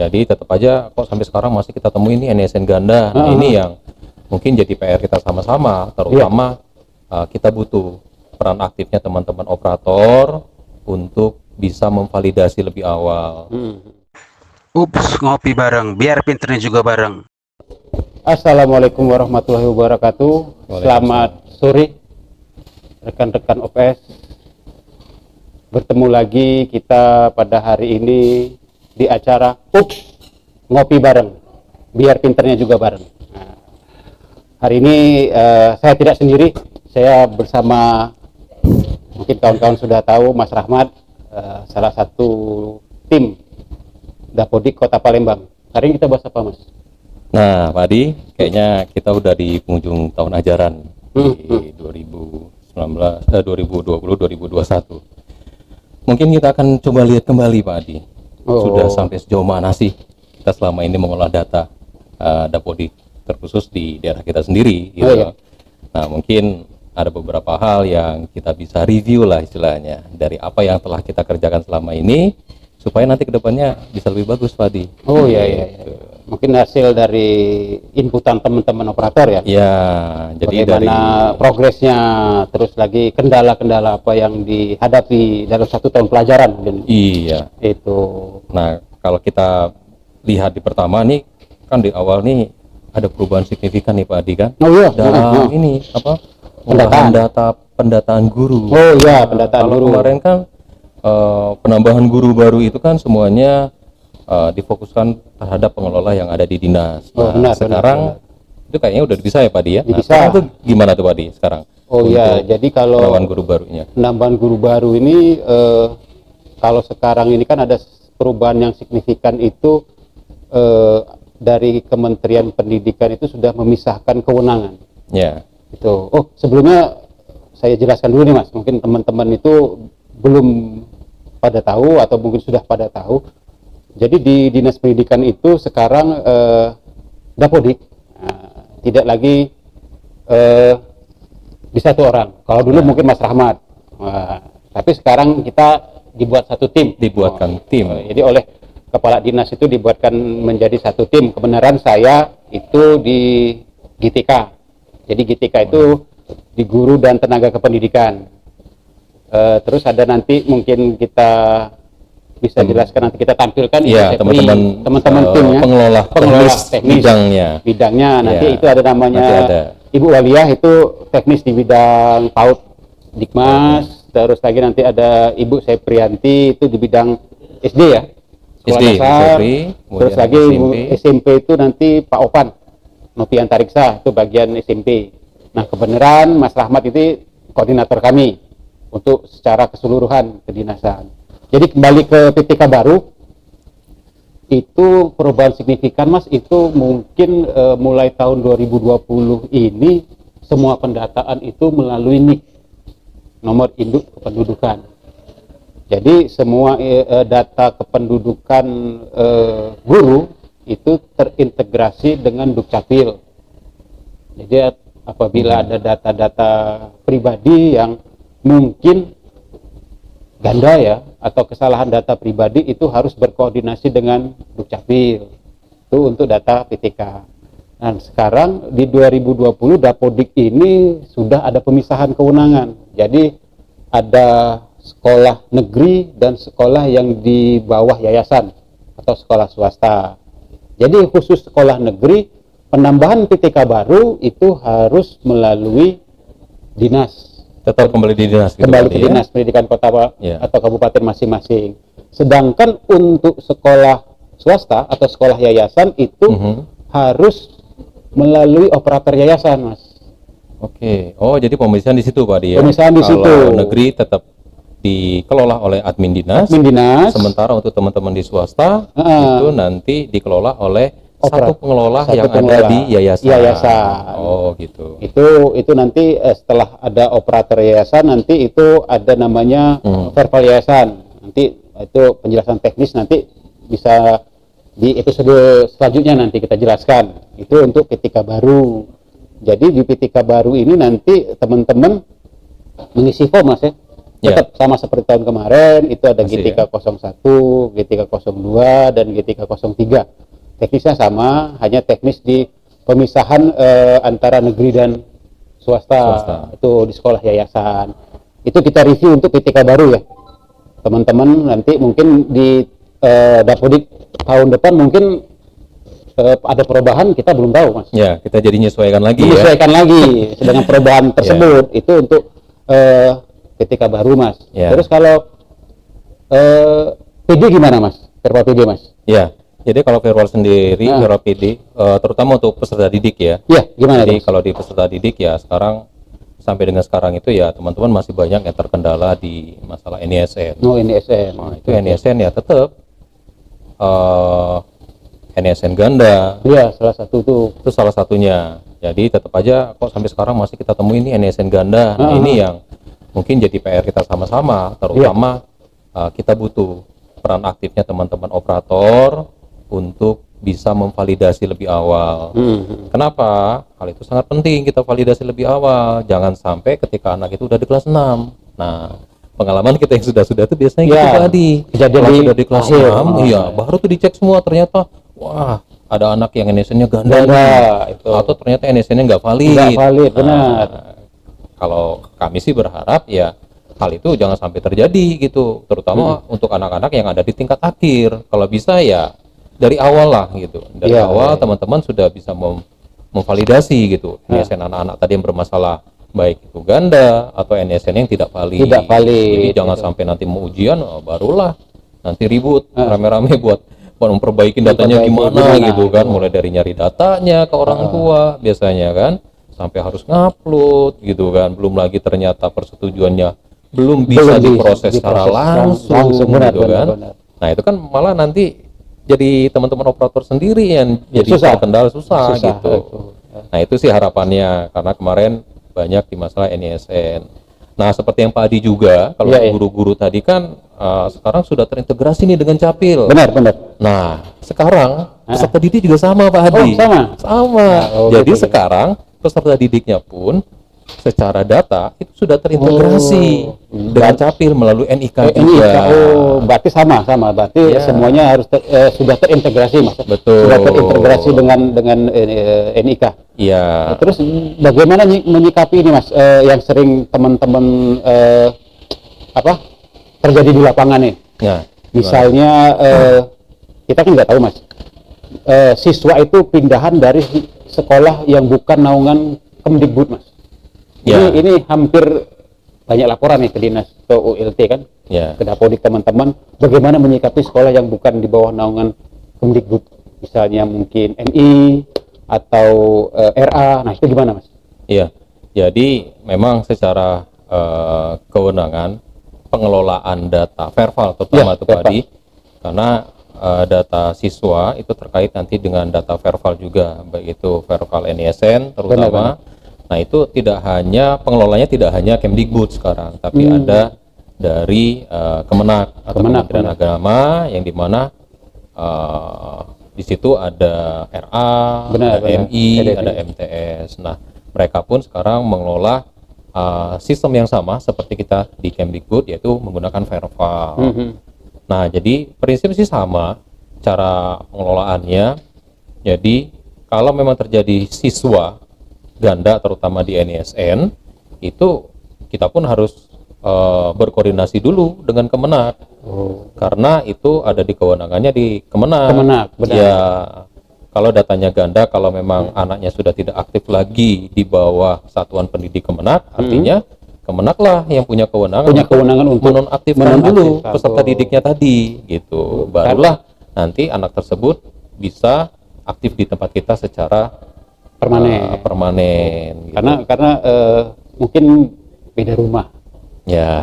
Jadi tetap aja kok sampai sekarang masih kita temui ini NISN ganda. Nah, ini yang mungkin jadi PR kita sama-sama, terutama kita butuh peran aktifnya teman-teman operator untuk bisa memvalidasi lebih awal. Ups, ngopi bareng, biar pinternya juga bareng. Assalamualaikum warahmatullahi wabarakatuh. Selamat sore rekan-rekan OPS. Bertemu lagi kita pada hari ini di acara Ups ngopi bareng, biar pinternya juga bareng. Nah, hari ini saya tidak sendiri, saya bersama, mungkin kawan-kawan sudah tahu, Mas Rahmat, salah satu tim Dapodik Kota Palembang. Hari ini kita bahas apa, Mas? Nah, Pak Adi, kayaknya kita udah di penghujung tahun ajaran di 2020-2021. Mungkin kita akan coba lihat kembali, Pak Adi. Sudah sampai sejauh mana sih kita selama ini mengolah data Dapodik, terkhusus di daerah kita sendiri, gitu. Nah, mungkin ada beberapa hal yang kita bisa review lah istilahnya dari apa yang telah kita kerjakan selama ini, supaya nanti kedepannya bisa lebih bagus, Pak Adi. Mungkin hasil dari inputan teman-teman operator ya. Ya, jadi bagaimana progresnya, terus lagi kendala-kendala apa yang dihadapi dalam 1 tahun pelajaran. Iya. Itu. Nah, kalau kita lihat di pertama nih, kan di awal nih ada perubahan signifikan nih Pak Adi kan? Dalam ini apa? Pendataan guru. Pendataan guru. Kemarin kan penambahan guru baru itu kan semuanya difokuskan terhadap pengelola yang ada di dinas. Sekarang itu kayaknya udah bisa ya Pak Adi ya? Nah, sekarang itu gimana tuh Pak Adi sekarang? Jadi kalau penambahan guru barunya. Penambahan guru baru ini kalau sekarang ini kan ada perubahan yang signifikan itu dari Kementerian Pendidikan itu sudah memisahkan kewenangan. Ya. Itu. Sebelumnya saya jelaskan dulu nih Mas. Mungkin teman-teman itu belum pada tahu atau mungkin sudah pada tahu. Jadi di Dinas Pendidikan itu sekarang Dapodik tidak lagi di 1 orang. Kalau dulu mungkin Mas Rahmat, tapi sekarang kita dibuat 1 tim. Dibuatkan tim. Jadi oleh Kepala Dinas itu dibuatkan menjadi 1 tim. Kebenaran saya itu di GTK. Jadi GTK itu di Guru dan Tenaga Kependidikan. Terus ada nanti mungkin kita bisa jelaskan, nanti kita tampilkan teman-teman timnya, pengelola teknis bidangnya nanti itu ada namanya Ibu Waliah, itu teknis di bidang PAUD Dikmas. Terus lagi nanti ada Ibu Seprianti itu di bidang SD ya, sekolah dasar. Terus lagi SMP itu nanti Pak Opan Nopi Antariksa, itu bagian SMP. Nah, kebenaran Mas Rahmat itu koordinator kami untuk secara keseluruhan kedinasan. Jadi kembali ke PTK baru, itu perubahan signifikan Mas, itu mungkin mulai tahun 2020 ini semua pendataan itu melalui NIK, nomor induk kependudukan. Jadi semua data kependudukan guru itu terintegrasi dengan Dukcapil. Jadi apabila ada data-data pribadi yang mungkin ganda ya, atau kesalahan data pribadi, itu harus berkoordinasi dengan Dukcapil itu untuk data PTK. Nah, sekarang di 2020 Dapodik ini sudah ada pemisahan kewenangan. Jadi ada sekolah negeri dan sekolah yang di bawah yayasan atau sekolah swasta. Jadi khusus sekolah negeri, penambahan PTK baru itu harus melalui dinas. Tetap kembali di dinas, kembali ke Dinas Pendidikan Kota atau Kabupaten masing-masing. Sedangkan untuk sekolah swasta atau sekolah yayasan itu harus melalui operator yayasan, Mas. Jadi pemisahan di situ Pak Adi ya. Pemisahan di situ. Kalau negeri tetap dikelola oleh admin dinas. Sementara untuk teman-teman di swasta itu nanti dikelola oleh satu pengelola yang ada di yayasan. Gitu. Itu nanti setelah ada operator yayasan, nanti itu ada namanya verbal yayasan. Nanti itu penjelasan teknis nanti bisa di episode selanjutnya nanti kita jelaskan. Itu untuk PTK baru. Jadi di PTK baru ini nanti teman-teman mengisi form Mas ya. tetap sama seperti tahun kemarin, itu ada Masih, G301, G302 dan G303. Teknisnya sama, hanya teknis di pemisahan antara negeri dan swasta. Itu di sekolah yayasan. Itu kita review untuk PTK baru ya. Teman-teman nanti mungkin di Dapodik tahun depan mungkin ada perubahan, kita belum tahu Mas. Ya, kita jadi menyesuaikan lagi Menyesuaikan lagi dengan perubahan tersebut. Itu untuk PTK baru Mas. Terus kalau PD gimana Mas? Perwa PD Mas? Ya, jadi kalau Perwal sendiri, Perwa PD, terutama untuk peserta didik ya. Iya, gimana Jadi Mas? kalau di peserta didik ya sekarang, sampai dengan sekarang itu ya teman-teman masih banyak yang terkendala di masalah NISN. Oh, NISN. Nah, itu NISN ya tetap NISN ganda. Iya, salah satu tuh. Itu salah satunya. Jadi tetap aja kok sampai sekarang masih kita temui ini NISN ganda. Nah, ini yang mungkin jadi PR kita sama-sama, terutama kita butuh peran aktifnya teman-teman operator untuk bisa memvalidasi lebih awal. Kenapa? Hal itu sangat penting, kita validasi lebih awal. Jangan sampai ketika anak itu udah di kelas 6. Nah, pengalaman kita yang sudah-sudah itu biasanya gitu tadi. Kalau sudah di kelas 6, baru tuh dicek semua, ternyata wah, ada anak yang NISN-nya ganda itu. Atau ternyata NISN-nya nggak valid. Nggak valid, benar. Kalau kami sih berharap ya hal itu jangan sampai terjadi gitu, terutama untuk anak-anak yang ada di tingkat akhir. Kalau bisa ya dari awal lah gitu, dari awal teman-teman sudah bisa memvalidasi gitu NISN anak-anak tadi yang bermasalah, baik itu ganda atau NISN yang tidak valid. Jadi jangan sampai nanti mau ujian barulah nanti ribut rame-rame buat memperbaiki datanya gimana gitu kan, mulai dari nyari datanya ke orang tua biasanya kan, sampai harus ngupload gitu kan, belum lagi ternyata persetujuannya belum bisa diproses secara langsung gitu kan. Nah itu kan malah nanti jadi teman-teman operator sendiri yang jadi terkendala susah gitu. Nah itu sih harapannya, karena kemarin banyak di masalah NISN. Nah seperti yang Pak Adi juga, kalau guru-guru tadi kan sekarang sudah terintegrasi nih dengan Capil. Benar. Nah sekarang peserta didik juga sama Pak Adi. Sama. Jadi sekarang peserta didiknya pun secara data itu sudah terintegrasi dengan Capil melalui NIK juga. Berarti sama. Berarti semuanya harus sudah terintegrasi Mas. Betul. Sudah terintegrasi dengan NIK. Iya. Terus bagaimana menyikapi ini Mas, yang sering teman-teman terjadi di lapangan nih? Ya, misalnya kita kan nggak tahu Mas, siswa itu pindahan dari sekolah yang bukan naungan Kemdikbud Mas. Ini hampir banyak laporan nih ke dinas, ke ULT kan, ke Dapodik teman-teman, bagaimana menyikapi sekolah yang bukan di bawah naungan Kemdikbud, misalnya mungkin MI atau RA. Nah itu gimana Mas? Iya, jadi memang secara kewenangan pengelolaan data verbal terutama itu tadi, karena data siswa itu terkait nanti dengan data verbal juga, baik itu verbal NISN terutama. Nah itu tidak hanya pengelolanya, tidak hanya Kemdikbud sekarang, tapi ada dari Kemenak atau Kementerian Agama, yang dimana di situ ada RA, ada MI, ada MTS. Nah mereka pun sekarang mengelola sistem yang sama seperti kita di Kemdikbud, yaitu menggunakan verbal. Nah jadi prinsip sih sama cara pengelolaannya. Jadi kalau memang terjadi siswa ganda terutama di NISN, itu kita pun harus berkoordinasi dulu dengan Kemenak, karena itu ada di kewenangannya di Kemenak. Ya, kalau datanya ganda, kalau memang anaknya sudah tidak aktif lagi di bawah satuan pendidik Kemenak, artinya Kemenak lah yang punya kewenangan untuk menonaktifkan dulu peserta didiknya tadi, gitu. Barulah nanti anak tersebut bisa aktif di tempat kita secara permanen gitu. Karena mungkin beda rumah ya.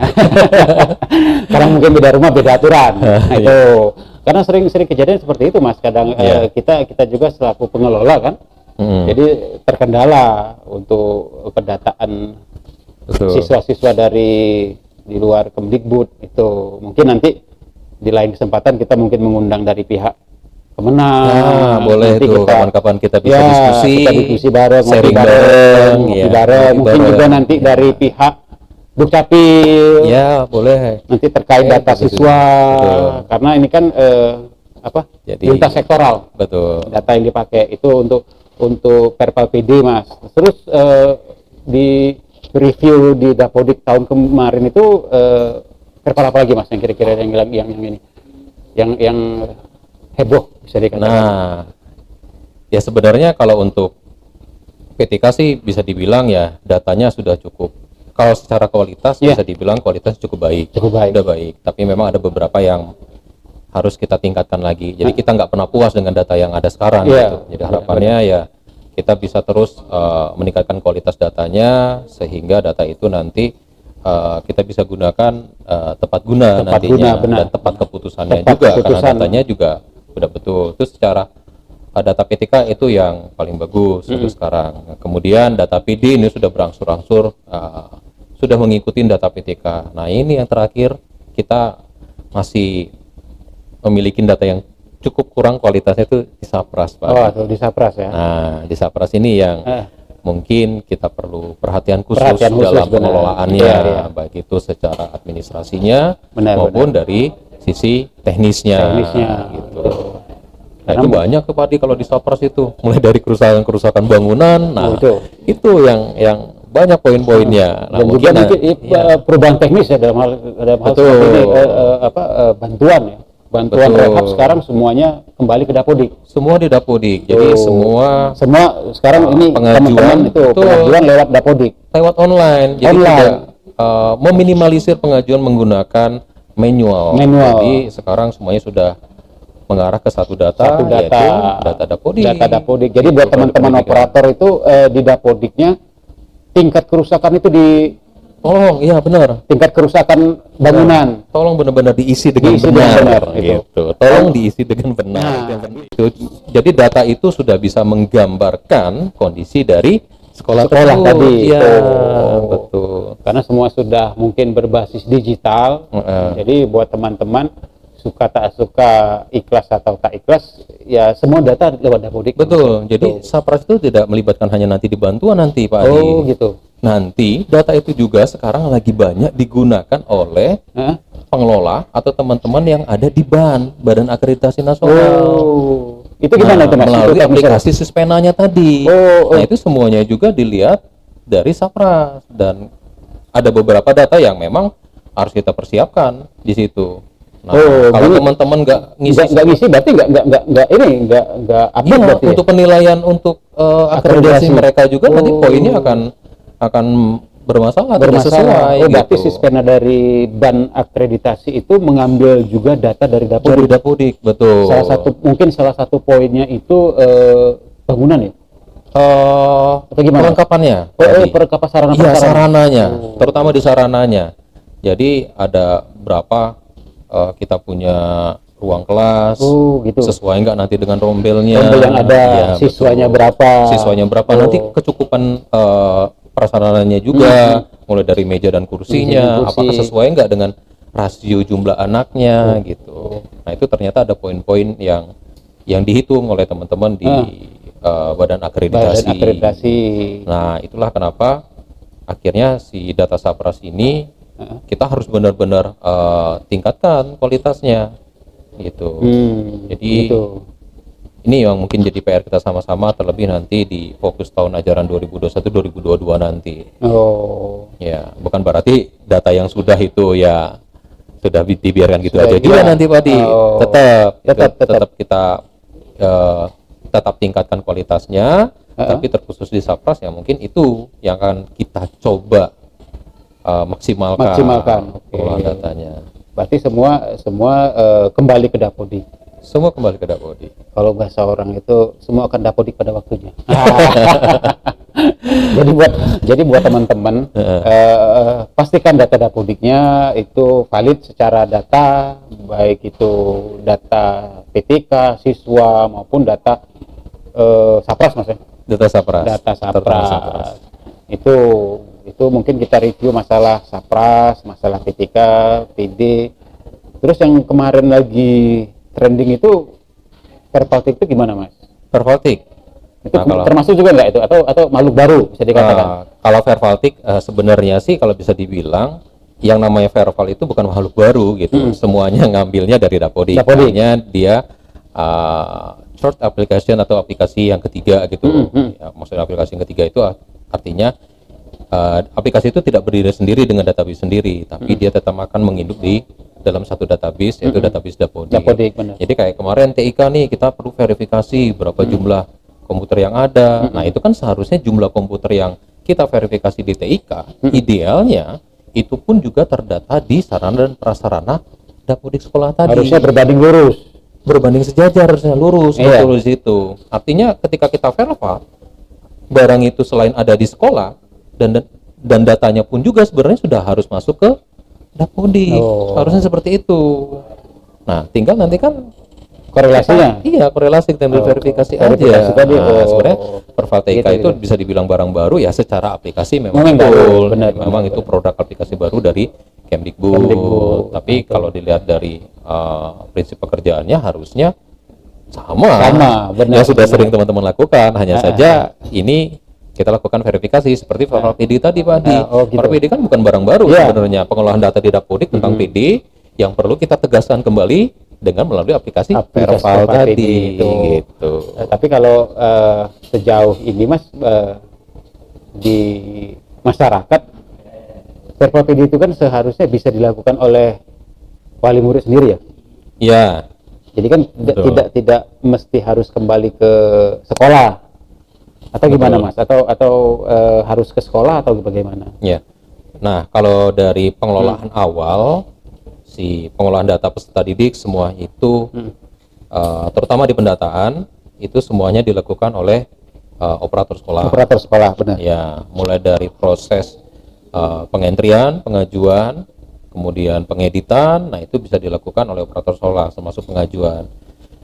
Karena mungkin beda rumah beda aturan. Nah, itu karena sering kejadian seperti itu Mas. Kadang kita juga selaku pengelola kan, jadi terkendala untuk pendataan siswa-siswa dari di luar Kemdikbud. Itu mungkin nanti di lain kesempatan kita mungkin mengundang dari pihak Kemenak. Boleh tuh, kapan-kapan kita bisa diskusi bareng, sharing bareng, mungkin juga nanti dari pihak Dukcapil, Ya, boleh. nanti terkait data betul, siswa, betul. karena ini kan Jadi lintas sektoral. betul. Data yang dipakai itu untuk Perpal PD, Mas. Terus di review di Dapodik tahun kemarin itu Perpal apa lagi, Mas, yang kira-kira yang ini yang heboh bisa dikatakan? Nah, ya sebenarnya kalau untuk PTK sih bisa dibilang ya datanya sudah cukup. Kalau secara kualitas Iya. bisa dibilang kualitas cukup baik. Cukup baik. Sudah baik. Tapi memang ada beberapa yang harus kita tingkatkan lagi. Jadi kita nggak pernah puas dengan data yang ada sekarang. Iya. Gitu. Jadi harapannya ya kita bisa terus meningkatkan kualitas datanya sehingga data itu nanti kita bisa gunakan tepat guna Tepat nantinya guna, benar. dan tepat keputusannya Tepat juga keputusan. karena datanya juga udah betul. Itu secara data PTK itu yang paling bagus untuk sekarang. Kemudian data PD ini sudah berangsur-angsur sudah mengikuti data PTK. Nah ini yang terakhir kita masih memiliki data yang cukup kurang kualitasnya itu di Sapras, Pak. Oh, tuh di Sapras ya. Nah di Sapras ini yang mungkin kita perlu perhatian khusus Perhatian khusus, dalam benar. pengelolaannya, Iya, iya. baik itu secara administrasinya Benar, maupun dari sisi teknisnya. Gitu. Nah, itu banyak tuh Pak Di, kalau di Sapras itu mulai dari kerusakan bangunan. Nah, itu yang banyak poin-poinnya. Nah, Dan juga mungkin perubahan teknis ya dalam hal Betul. seperti ini, bantuan ya. Bantuan Betul. rehab sekarang semuanya kembali ke Dapodik. semua di Dapodik. Jadi semua Sekarang ini pengajuan, teman-teman itu betul. pengajuan lewat Dapodik. lewat online. Jadi Online. tidak meminimalisir pengajuan menggunakan manual. Jadi sekarang semuanya sudah mengarah ke satu data, yaitu data Dapodik. Data Dapodik. Jadi buat teman-teman operator itu di Dapodiknya tingkat kerusakan itu Tolong, iya benar. tingkat kerusakan bangunan. Tolong benar-benar diisi dengan Diisi dengan benar, benar, gitu. gitu. Tolong diisi dengan benar. Jadi data itu sudah bisa menggambarkan kondisi dari sekolah tersebut. tadi. Iya, Oh. betul. Karena semua sudah mungkin berbasis digital. Jadi buat teman-teman suka tak suka, ikhlas atau tak ikhlas, ya semua data lewat Dapodik. Betul. Jadi Sapras itu tidak melibatkan hanya nanti di bantuan nanti, Pak Adi. Oh, gitu. Nanti data itu juga sekarang lagi banyak digunakan oleh pengelola atau teman-teman yang ada di BAN, Badan Akreditasi Nasional. Oh. Itu gimana itu, Mas? Melalui Itu aplikasi Sispenanya tadi. Oh. Nah, itu semuanya juga dilihat dari Sapras dan ada beberapa data yang memang harus kita persiapkan di situ. Nah, kalau teman-teman nggak ngisi berarti nggak update iya, berarti. untuk penilaian untuk akreditasi mereka juga nanti poinnya akan bermasalah, tidak sesuai. Oh, berarti gitu. Sispena dari ban akreditasi itu mengambil juga data dari Dapodik. Dari Dapodik, betul. Salah satu poinnya itu bangunan ya. Atau gimana? Perlengkapannya. Perlengkapan sarana. Iya, sarananya, terutama di sarananya. Jadi ada berapa kita punya ruang kelas, gitu. sesuai nggak nanti dengan rombelnya, Rombel yang ada, ya, siswanya betul. berapa, siswanya berapa, nanti kecukupan prasarananya juga, mulai dari meja dan kursinya, apakah sesuai nggak dengan rasio jumlah anaknya, gitu. Nah itu ternyata ada poin-poin yang dihitung oleh teman-teman di Badan Akreditasi. Nah itulah kenapa akhirnya si data Sapras ini kita harus benar-benar tingkatkan kualitasnya gitu. Jadi ini yang mungkin jadi PR kita sama-sama, terlebih nanti di fokus tahun ajaran 2021-2022 nanti. Ya, bukan berarti data yang sudah itu ya sudah dibiarkan gitu aja juga nanti Pak Di. Tetap kita tetap tingkatkan kualitasnya, tapi terkhusus di Sapras ya mungkin itu yang akan kita coba maksimalkan pengolahan datanya. Berarti semua kembali ke Dapodik. Semua kembali ke Dapodik. Kalau bahasa orang itu semua akan Dapodik pada waktunya. jadi buat teman-teman pastikan data Dapodiknya itu valid secara data, baik itu data PTK siswa maupun data Sapras, Mas ya. Data Sapras. Itu mungkin kita review masalah Sapras, masalah PTK, PD. Terus yang kemarin lagi trending itu Pervaltik itu gimana, Mas? Pervaltik. Itu Nah, termasuk juga nggak itu atau makhluk baru bisa dikatakan? kalau vervaltik sebenarnya sih kalau bisa dibilang yang namanya verval itu bukan makhluk baru gitu. Semuanya ngambilnya dari Dapodik. Dapodik. Hanya dia short application atau aplikasi yang ketiga gitu. Ya, maksudnya aplikasi yang ketiga itu artinya aplikasi itu tidak berdiri sendiri dengan database sendiri, tapi dia tetap akan menginduk di dalam satu database, yaitu database Dapodik. Dapodik, benar. Jadi kayak kemarin TIK nih, kita perlu verifikasi berapa jumlah komputer yang ada. Nah, itu kan seharusnya jumlah komputer yang kita verifikasi di TIK, idealnya itu pun juga terdata di sarana dan prasarana Dapodik sekolah tadi. Harusnya berbanding lurus. Berbanding sejajar, harusnya lurus, Iya. betul di situ. Artinya ketika kita verify, barang itu selain ada di sekolah dan datanya pun juga sebenarnya sudah harus masuk ke Dapodik. Harusnya seperti itu. Nah, tinggal nanti kan Korelasinya. iya, korelasi kita ambil verifikasi verifikasi aja. tadi, Nah, sebenarnya Verval TIK Gitu, itu bisa dibilang barang baru ya secara aplikasi memang Memang betul. baru, benar, Memang itu produk aplikasi baru dari Kemdikbud. Tapi kalau dilihat dari prinsip pekerjaannya harusnya sama. Benar. Ya sudah sering teman-teman lakukan, hanya saja ini kita lakukan verifikasi seperti Verval PD tadi Pak Adi. gitu. Verval PD kan bukan barang baru Iya. sebenarnya. Pengolahan data di Dapodik tentang PD yang perlu kita tegaskan kembali dengan melalui aplikasi Aplikasi Verval Verval PD tadi itu. gitu. Tapi kalau sejauh ini Mas di masyarakat Verval PD itu kan seharusnya bisa dilakukan oleh wali murid sendiri ya. Ya, Jadi kan Betul. tidak mesti harus kembali ke sekolah atau gimana Betul. Mas? Atau harus ke sekolah atau bagaimana? ya. Nah, kalau dari pengelolaan awal si pengolahan data peserta didik semua itu terutama di pendataan itu semuanya dilakukan oleh operator sekolah. Operator sekolah, benar. Ya, mulai dari proses pengentrian, pengajuan, kemudian pengeditan, nah itu bisa dilakukan oleh operator sekolah termasuk pengajuan.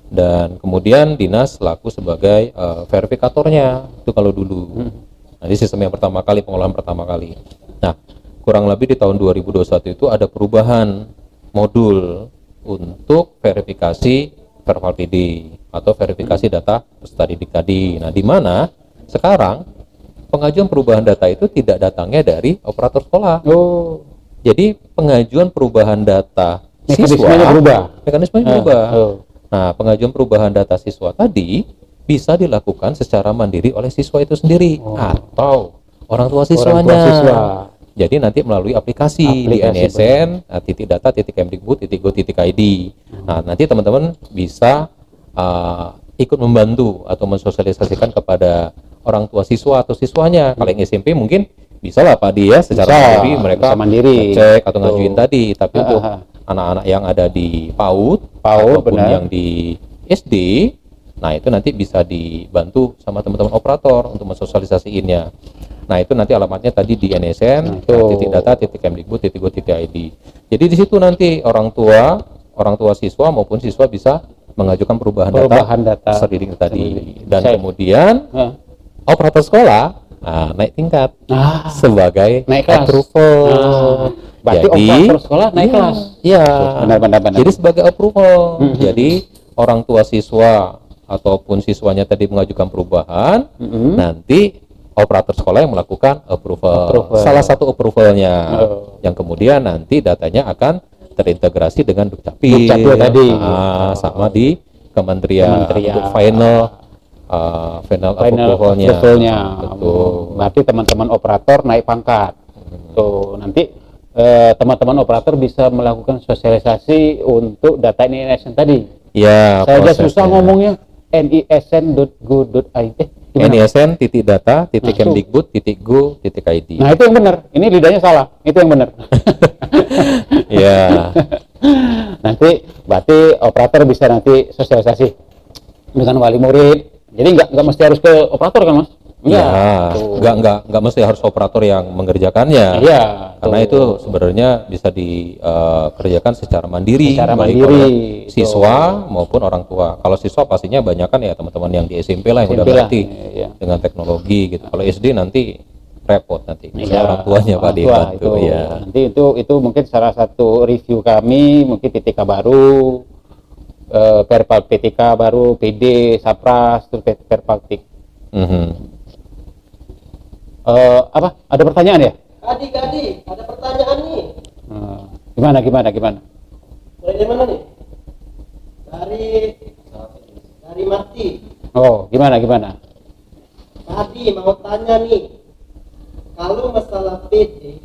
Dan kemudian dinas selaku sebagai verifikatornya itu kalau dulu. Nah, ini sistem yang pertama kali, pengolahan pertama kali. Nah, kurang lebih di tahun 2021 itu ada perubahan modul untuk verifikasi Verval PD atau verifikasi data peserta didik tadi. Nah, di mana sekarang pengajuan perubahan data itu tidak datangnya dari operator sekolah. Oh, Jadi pengajuan perubahan data siswa, mekanismenya berubah. mekanismenya berubah. Oh. Nah, pengajuan perubahan data siswa tadi bisa dilakukan secara mandiri oleh siswa itu sendiri atau orang tua siswanya. Orang tua siswa. Jadi nanti melalui aplikasi di NSN .data.kemdikbud.go.id. Nah, nanti teman-teman bisa ikut membantu atau mensosialisasikan kepada orang tua siswa atau siswanya. Kalau yang SMP mungkin bisa lah Pak Dia secara mandiri mereka bisa mandiri. cek atau ngajuin tadi. Tapi untuk anak-anak yang ada di PAUD ataupun benar. yang di SD, nah itu nanti bisa dibantu sama teman-teman operator untuk mensosialisasiinnya. Nah, itu nanti alamatnya tadi di NSN .data.kemdikbud.go.id. Jadi di situ nanti orang tua siswa maupun siswa bisa mengajukan perubahan data peserta didik tadi. Dan kemudian operator sekolah naik tingkat sebagai naik kelas. approval. Berarti operator sekolah naik kelas. Iya. Benar. Jadi sebagai approval. Jadi orang tua siswa ataupun siswanya tadi mengajukan perubahan, nanti operator sekolah yang melakukan approval. Salah satu approvalnya yang kemudian nanti datanya akan terintegrasi dengan Dukcapil tadi. sama di kementerian untuk final approvalnya. Betul. Berarti teman-teman operator naik pangkat. Tuh, nanti teman-teman operator bisa melakukan sosialisasi untuk data NISN tadi. Ya, Saya aja prosesnya. susah ngomongnya nisn.go.id. nisn.data.kemdikbud.go.id. Nah, itu yang benar. Ini lidahnya salah. Itu yang benar. Ya. Nanti berarti operator bisa nanti sosialisasi dengan wali murid. Jadi nggak mesti harus ke operator kan, Mas? Iya, nggak mesti harus operator yang mengerjakannya. Iya. Karena itu sebenarnya bisa dikerjakan secara mandiri, Secara baik mandiri, oleh siswa maupun orang tua. Kalau siswa pastinya banyak kan ya teman-teman yang di SMP lah yang udah SMP lah, ngerti iya. dengan teknologi gitu. Kalau SD nanti repot nanti Iya, orang tuanya Pak orang tua dibantu itu. ya. Nanti itu mungkin salah satu review kami, mungkin PTK baru, Perpal PTK baru, PD, Sapras, terus Perpaltik Apa? Ada pertanyaan ya? Kadi, ada pertanyaan nih. Gimana? Mulai dari mana nih? Dari Marti. Oh, gimana? Tadi mau tanya nih, kalau masalah PD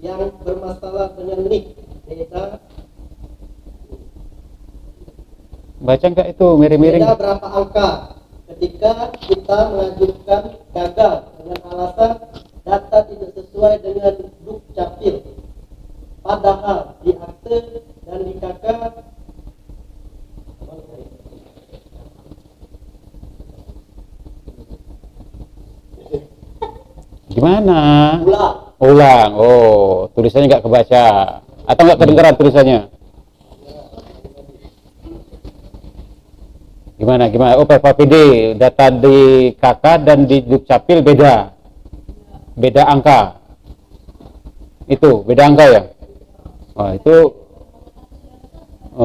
yang bermasalah dengan NIK beda Baca nggak itu miring-miring? beda berapa angka ketika kita mengajukan gagal dengan alasan data tidak sesuai dengan Dukcapil, padahal di akte dan di KK Gimana? ulang. Ulang. Oh, tulisannya nggak kebaca atau nggak kedengaran tulisannya? Gimana? Oh, PPPD data di KK dan di Dukcapil beda angka. Itu beda angka ya? Oh, itu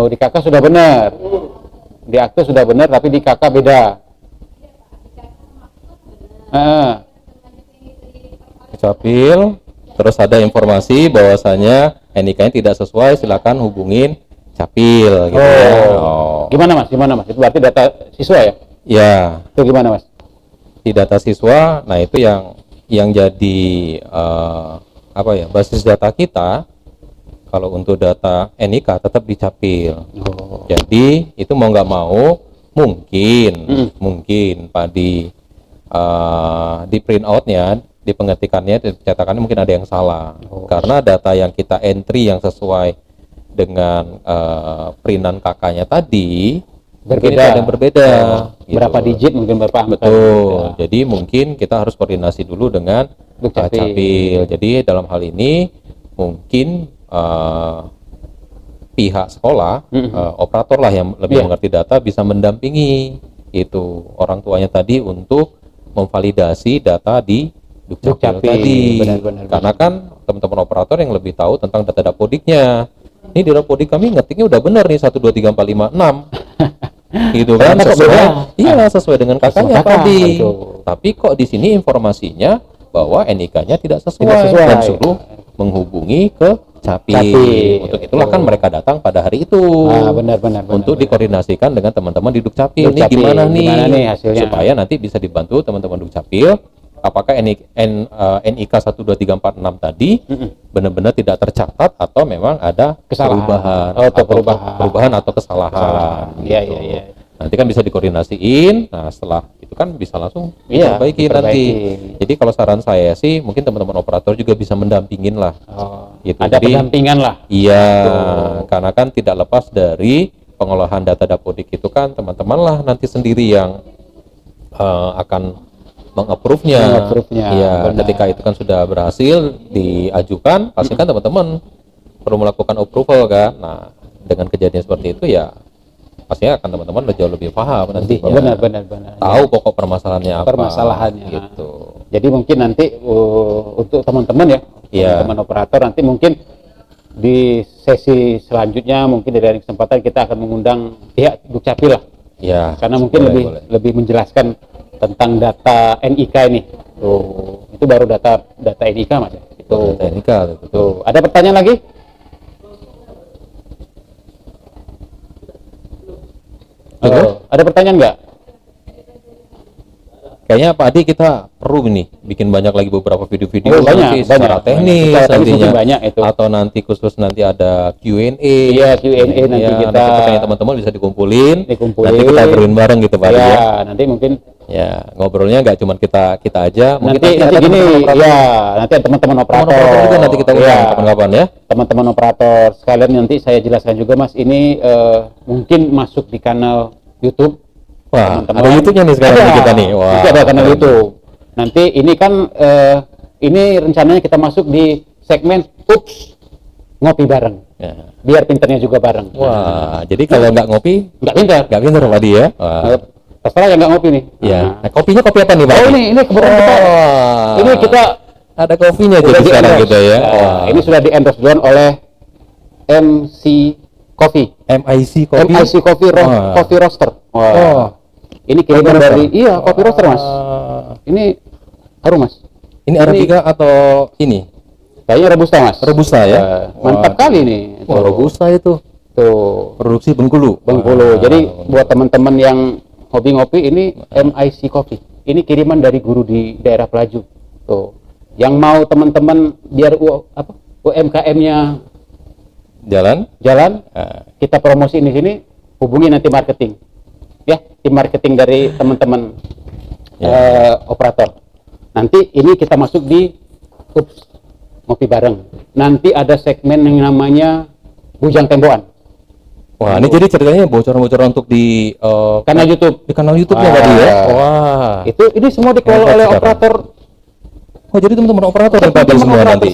di KK sudah benar, di akte sudah benar, tapi di KK beda. Dukcapil, terus ada informasi bahwasanya NIK-nya tidak sesuai, silakan hubungin Capil gitu ya. Gimana mas? Itu berarti data siswa ya? Ya, Itu gimana mas? di data siswa, nah itu yang jadi basis data kita. Kalau untuk data NIK tetap di Capil. Jadi itu mau nggak mau mungkin Pak di print outnya, di pengetikannya, di cetakannya mungkin ada yang salah. Karena data yang kita entry yang sesuai dengan printan KK-nya tadi Berbeda. ada yang berbeda. Gitu. Berapa digit mungkin berapa angka? Betul. Jadi mungkin kita harus koordinasi dulu dengan Dukcapil. Capil. Jadi dalam hal ini mungkin pihak sekolah, operator lah yang lebih mengerti data, bisa mendampingi itu orang tuanya tadi untuk memvalidasi data di Dukcapil tadi. Benar. Karena kan teman-teman operator yang lebih tahu tentang data Dapodiknya. Ini di Dapodik kami ngetiknya udah benar nih 1 2 3 4 5 6. Gitu kan, sesuai dengan kakaknya tadi. Tapi kok di sini informasinya bahwa NIK-nya tidak sesuai dan suruh menghubungi ke Capil. Untuk itulah kan mereka datang pada hari itu. Benar. Untuk dikoordinasikan dengan teman-teman di Dukcapil. Ini gimana nih hasilnya? Supaya nanti bisa dibantu teman-teman Dukcapil. Apakah NIK 1 2 3 4 6 tadi benar-benar tidak tercatat atau memang ada perubahan atau kesalahan. Iya. Nanti kan bisa dikoordinasiin. Nah, setelah itu kan bisa langsung diperbaiki nanti. Jadi kalau saran saya sih mungkin teman-teman operator juga bisa mendampingin lah. Gitu. Ada pendampingan lah. Iya, karena kan tidak lepas dari pengolahan data Dapodik itu kan teman-teman lah nanti sendiri yang akan meng-approve-nya. Iya, ketika itu kan sudah berhasil diajukan, pasti kan teman-teman perlu melakukan approval kan. Nah, dengan kejadian seperti itu ya pastinya akan teman-teman jauh lebih paham nantinya. Benar. Tahu pokok permasalahannya apa. Gitu. Jadi mungkin nanti untuk teman-teman teman-teman operator nanti mungkin di sesi selanjutnya mungkin dari kesempatan kita akan mengundang pihak Dukcapil lah. Ya. Karena mungkin lebih menjelaskan tentang data NIK ini. Itu baru data NIK mas. Itu data NIK. Betul. Ada pertanyaan lagi? Ada pertanyaan nggak? Kayaknya Pak Adi kita perlu nih bikin banyak lagi beberapa video-video secara teknis nantinya, atau nanti khusus nanti ada Q&A. Iya, Q&A nanti kita pertanyaan teman-teman bisa dikumpulin. Nanti kita beriin bareng gitu Pak Adi ya. Nanti mungkin ngobrolnya nggak cuma kita aja. Nanti gini nanti teman-teman operator juga nanti kita undang kapan-kapan ya. Teman-teman operator sekalian nanti saya jelaskan juga mas, ini mungkin masuk di kanal YouTube. Wah, ada YouTube-nya nih sekarang kita nih. Wah, itu ada kanal YouTube. Nanti ini kan ini rencananya kita masuk di segmen ngopi bareng. Biar pinternya juga bareng. Wah, jadi kalau nggak ngopi nggak pinter Pak Adi ya. Terserah yang nggak ngopi nih. Iya. Nah, kopinya kopi apa nih Pak? Ini kebetulan kita. Ini kita ada kopinya jadi sekarang gitu ya. Ini sudah di endorse oleh MC Coffee. MIC Coffee. MIC Coffee Coffee Roaster. Ini kiriman dari kopi roaster Mas. Ini harum Mas. Ini Arabica atau ini? Kayaknya robusta Mas. Robusta ya. Mantap kali nih. Wah, robusta itu. Tuh, Produksi Bengkulu. Bengkulu. Jadi buat teman-teman yang hobi ngopi ini MIC Coffee. Ini kiriman dari guru di daerah Pelaju. Tuh. Yang mau teman-teman biar UMKM-nya jalan, kita promosiin di sini, hubungi nanti marketing. Ya, tim marketing dari teman-teman operator. Nanti ini kita masuk di ngopi bareng. Nanti ada segmen yang namanya Bujang Tembokan. Wah, ini jadi ceritanya bocoran-bocoran untuk di Kanal YouTube. Di kanal YouTube-nya tadi ya. Wah. Ini semua dikelola oleh operator. Oh, jadi teman-teman operator yang tadi semua nanti.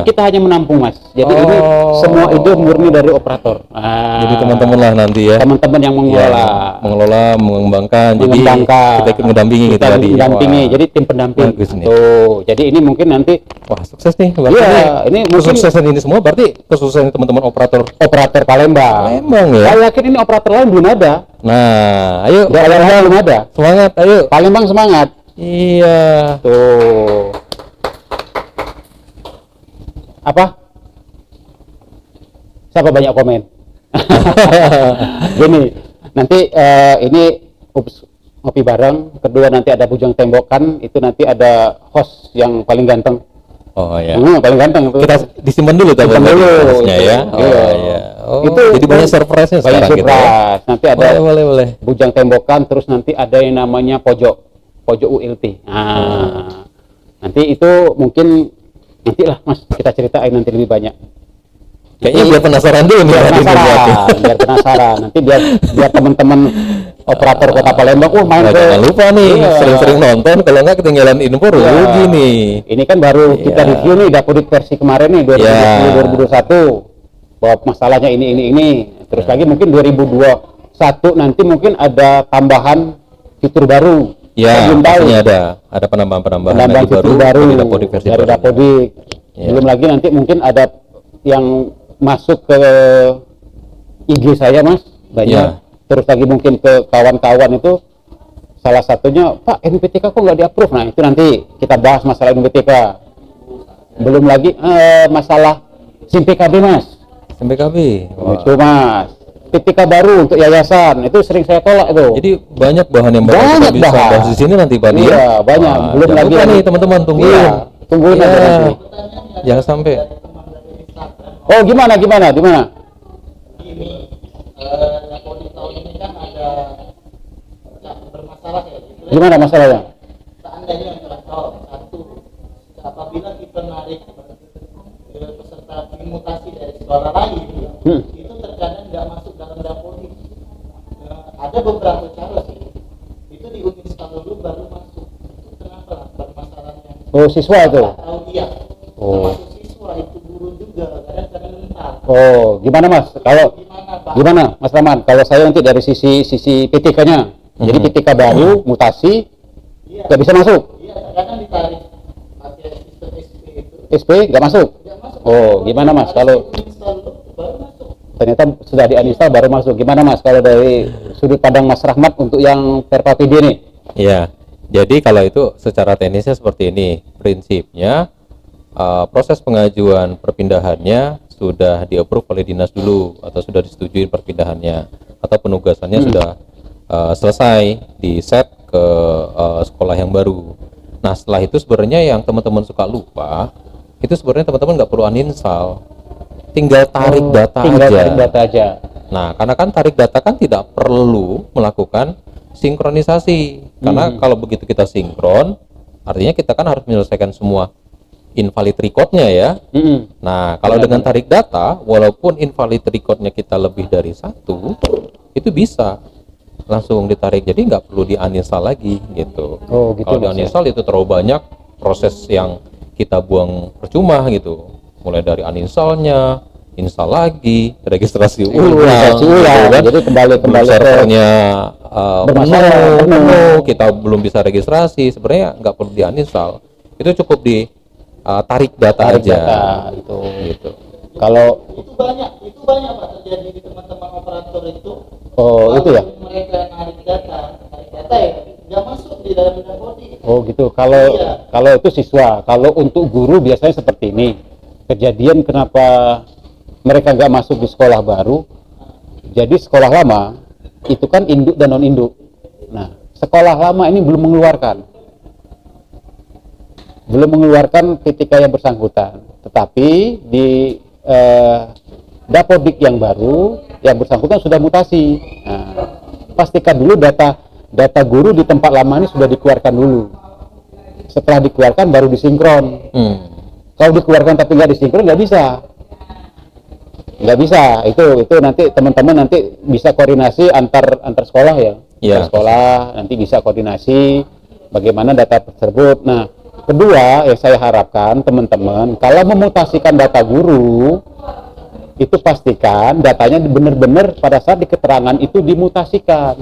Kita hanya menampung Mas. Jadi ini semua ide murni dari operator. Jadi teman-teman lah nanti ya. Teman-teman yang mengelola, mengembangkan. Jadi kita ikut mendampingi gitu tadi. Mendampingi. Jadi tim pendamping. Bagus nih. Tuh. Jadi ini mungkin nanti sukses nih. Iya, ini mungkin kesuksesan ini semua berarti kesuksesan teman-teman operator Palembang. Palembang ya. Saya yakin ini operator lain belum ada. Nah, ayo Palembang belum ada. Semangat, ayo. Palembang semangat. Iya. Tuh. Apa? Siapa banyak komen? Gini, nanti ini ngopi bareng. Kedua nanti ada Bujang Tembokan. Itu nanti ada host yang paling ganteng. Oh ya. Paling ganteng itu. Kita disimpan dulu Disimpan dulu ya. Iya. Itu jadi banyak surprise-nya sekarang kita. Ya. Nanti ada boleh. Bujang Tembokan, terus nanti ada yang namanya pojok ULT. Nah, nanti itu mungkin nantilah Mas kita ceritain nanti lebih banyak. Kayaknya biar penasaran dulu nih. Biar penasaran. Nanti biar teman-teman operator Kota Palembang, main jangan lupa nih, sering-sering nonton. Kalau nggak ketinggalan info rugi nih. Ini kan baru kita review nih Dapodik versi kemarin nih 2021. Bahwa masalahnya ini. Terus lagi mungkin 2021 nanti mungkin ada tambahan fitur baru. Ya, pastinya ada penambahan fitur baru dari Dapodik versi dari Dapodik. Belum lagi nanti mungkin ada yang masuk ke IG saya Mas, banyak. Terus lagi mungkin ke kawan-kawan itu salah satunya, Pak NPTK kok nggak di-approve? Nah itu nanti kita bahas masalah NPTK. Belum lagi masalah SIM PKB Mas. SIM PKB? Itu Mas. PTK baru untuk yayasan itu sering saya tolak itu. Jadi banyak bahan yang kita bisa bahas di sini nanti Pak. Iya, banyak. Belum lagi nih teman-teman, tungguin. Iya, tungguin aja nanti. Jangan sampai. Oh, gimana? Ini Dapodik tahun ini kan ada bermasalah ya. Gimana masalahnya? Seandainya contoh satu, apabila kita menarik peserta mutasi dari suara lain, itu terkadang tidak masuk dalam Dapodik. Ada beberapa cara sih. Itu diuninstall dulu baru masuk. Itu kenapa permasalahannya? Oh, siswa itu. Iya. Termasuk siswa itu guru juga kadang-kadang mental. Oh, gimana Mas? Kalau gimana Mas Rahman? Kalau saya nanti dari sisi PTK-nya. Jadi PTK baru mutasi nggak bisa masuk. Iya, kadang ditarik pakai sistem SP itu. SP nggak masuk. Oh, gimana Mas? Kalau ternyata sudah di-uninstall baru masuk. Gimana Mas kalau dari sudut pandang Mas Rahmat untuk yang Perpa PD ini? Iya. Jadi kalau itu secara teknisnya seperti ini. Prinsipnya proses pengajuan perpindahannya sudah di-approve oleh dinas dulu atau sudah disetujui perpindahannya atau penugasannya sudah selesai di set ke sekolah yang baru. Nah setelah itu sebenarnya yang teman-teman suka lupa itu sebenarnya teman-teman nggak perlu uninstall, tinggal tarik data aja. Nah karena kan tarik data kan tidak perlu melakukan sinkronisasi karena kalau begitu kita sinkron artinya kita kan harus menyelesaikan semua invalid recordnya ya. Nah kalau dengan tarik data walaupun invalid recordnya kita lebih dari satu itu bisa langsung ditarik, jadi nggak perlu di-uninstall lagi gitu. Oh, gitu kalau di-uninstall itu terlalu banyak proses yang kita buang percuma gitu, mulai dari uninstallnya, install lagi, registrasi ulang, kan? Jadi kembali servernya penuh, kita belum bisa registrasi, sebenarnya nggak perlu di-uninstall, itu cukup di tarik data aja. Itu. Gitu. Kalau itu banyak Pak terjadi di teman-teman operator itu. oh itu ya. Mereka narik data ya nggak masuk di dalam Dapodik. Oh gitu. Kalau Iya. kalau itu siswa, kalau untuk guru biasanya seperti ini. Kejadian kenapa mereka nggak masuk di sekolah baru? Jadi sekolah lama itu kan induk dan non induk. Nah, sekolah lama ini belum mengeluarkan ketika yang bersangkutan. Tetapi di Dapodik yang baru, yang bersangkutan sudah mutasi. Nah, pastikan dulu data guru di tempat lama ini sudah dikeluarkan dulu. Setelah dikeluarkan baru disinkron. Kalau dikeluarkan tapi nggak disinkron nggak bisa. Itu nanti teman-teman nanti bisa koordinasi antar sekolah ya. Antar sekolah nanti bisa koordinasi bagaimana data tersebut. Nah, kedua yang saya harapkan teman-teman kalau memutasikan data guru itu pastikan datanya benar-benar pada saat di keterangan itu dimutasikan.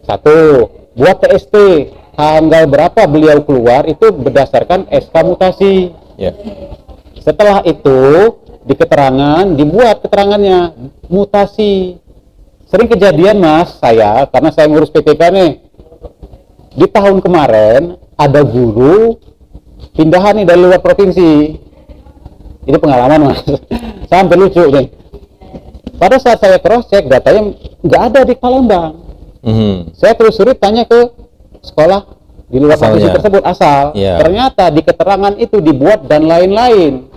Satu, buat TST tanggal berapa beliau keluar itu berdasarkan SK mutasi. Setelah itu di keterangan dibuat keterangannya mutasi. Sering kejadian Mas, karena saya ngurus PTK nih, di tahun kemarin ada guru pindahan nih dari luar provinsi. Ini pengalaman Mas, sampai lucu nih. Pada saat saya cross check datanya nggak ada di Palembang. Saya telusuri tanya ke sekolah di luar provinsi tersebut asal. Ternyata di keterangan itu dibuat dan lain-lain.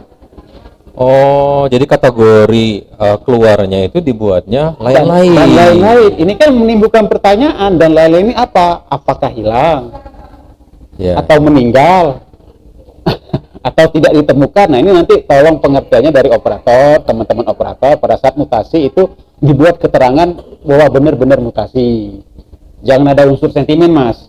Oh, jadi kategori keluarnya itu dibuatnya lain-lain. Dan lain-lain. Ini kan menimbulkan pertanyaan dan lain-lain ini apa? Apakah hilang? Atau meninggal? Atau tidak ditemukan? Nah ini nanti tolong pengertiannya dari operator, teman-teman operator pada saat mutasi itu dibuat keterangan bahwa benar-benar mutasi. Jangan ada unsur sentimen Mas.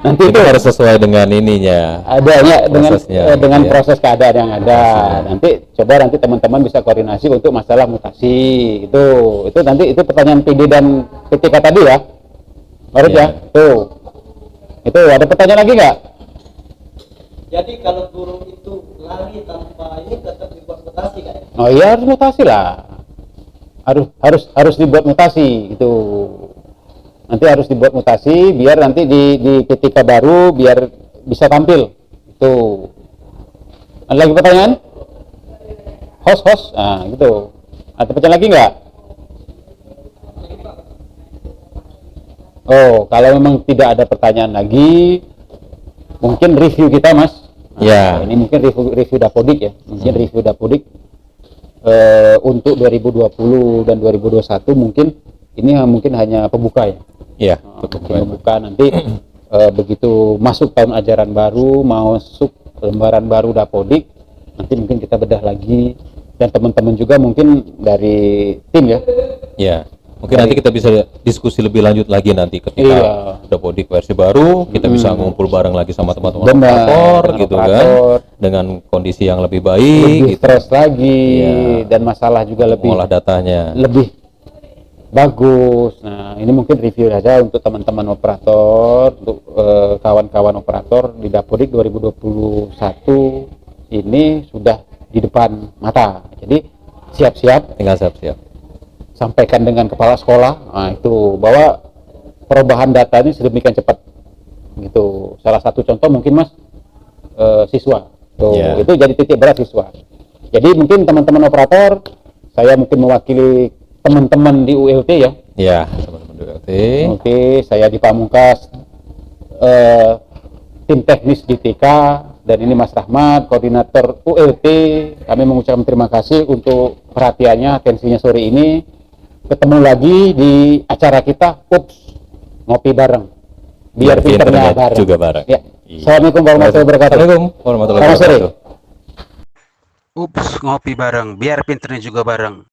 Nanti itu harus sesuai dengan ininya. Adanya dengan iya. proses keadaan yang ada. Nanti teman-teman bisa koordinasi untuk masalah mutasi. Itu nanti itu pertanyaan PD dan PTK tadi ya. Harus ya. Tuh. Itu ada pertanyaan lagi nggak? Jadi kalau guru itu lari tanpa ini tetap dibuat mutasi kan? Oh iya harus mutasi lah. Harus dibuat mutasi itu. Nanti harus dibuat mutasi biar nanti di ketika baru biar bisa tampil. Itu. Ada lagi pertanyaan? Host. Nah, gitu. Ada pertanyaan lagi nggak? Oh, kalau memang tidak ada pertanyaan lagi, mungkin review kita, Mas. Ya. Ini mungkin review Dapodik ya. Mungkin review Dapodik untuk 2020 dan 2021 mungkin ini mungkin hanya pembuka ya. Iya, pembuka nanti begitu masuk tahun ajaran baru, masuk lembaran baru Dapodik, nanti mungkin kita bedah lagi dan teman-teman juga mungkin dari tim ya. Iya. Mungkin nanti kita bisa diskusi lebih lanjut lagi nanti ketika Dapodik versi baru, kita bisa ngumpul bareng lagi sama teman-teman operator gitu kan, dengan kondisi yang lebih baik, lebih fresh lagi dan masalah juga lebih olah datanya lebih bagus. Nah, ini mungkin review saja untuk teman-teman operator, untuk kawan-kawan operator di Dapodik 2021 ini sudah di depan mata. Jadi siap-siap, tinggal siap-siap. Sampaikan dengan kepala sekolah, nah itu bahwa perubahan data ini sedemikian cepat. Gitu. Salah satu contoh mungkin Mas siswa. Tuh, itu jadi titik berat siswa. Jadi mungkin teman-teman operator, saya mungkin mewakili teman-teman di ULT ya. Iya, teman-teman di ULT. Oke, saya di Pamungkas, tim teknis di TK, dan ini Mas Rahmat, koordinator ULT. Kami mengucapkan terima kasih untuk perhatiannya, atensinya sore ini. Ketemu lagi di acara kita, ngopi bareng. Biar pinternya bareng. Juga bareng. Ya. Assalamualaikum warahmatullahi wabarakatuh. Assalamualaikum warahmatullahi wabarakatuh. Ngopi bareng, biar pinternya juga bareng.